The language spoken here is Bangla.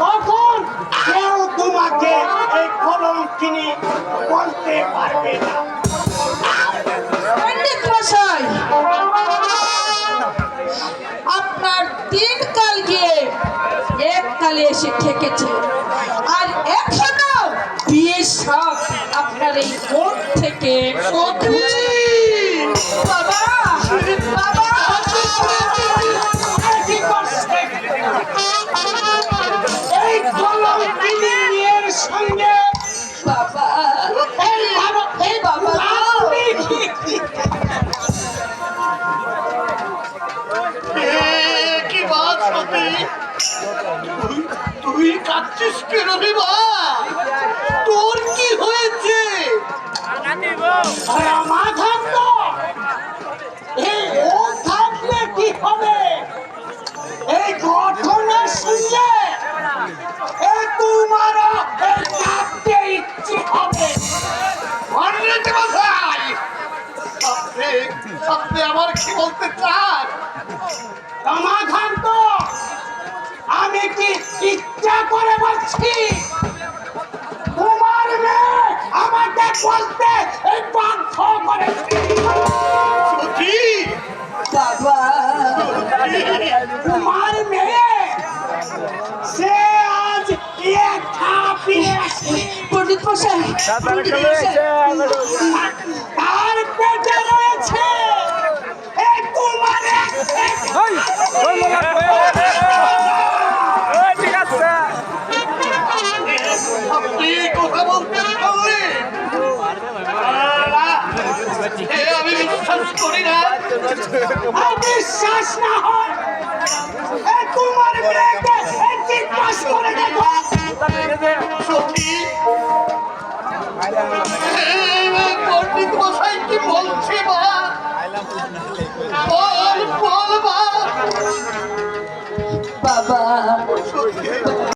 তখন কেউ তোমাকে এই কলঙ্কিনী বলতে পারবে না। পণ্ডিত মশাই, আপনার দিনকাল গিয়ে এককালে এসে ঠেকেছে, আর এখনো বিয়ে সব আপনার এই মন থেকে বাবা বাবা এই কলঙ্কিনীর সঙ্গে বাবা এই বাবা কি বাত সতী, তুই কাঁদছিস কেন রে বা? তোর কি হয়েছে? সমাধান তো এই ও থাকলে কি হবে? এই ঘটনা শুনলে তোমার কাঁদতে ইচ্ছে হবে। আপনি আমার কি বলতে চান? সমাধান তো আমি কি ইচ্ছা করে বলছি? তোমার মেয়ে আমাকে বলতে এই বাধ্য করেছে। বাবা তোমার মেয়ে সে আজ পণ্ডিত মশাই তার পেটে রয়েছে তোমার আপনি কথা বলতে আমি বিশ্বাস করি না। বিশ্বাস না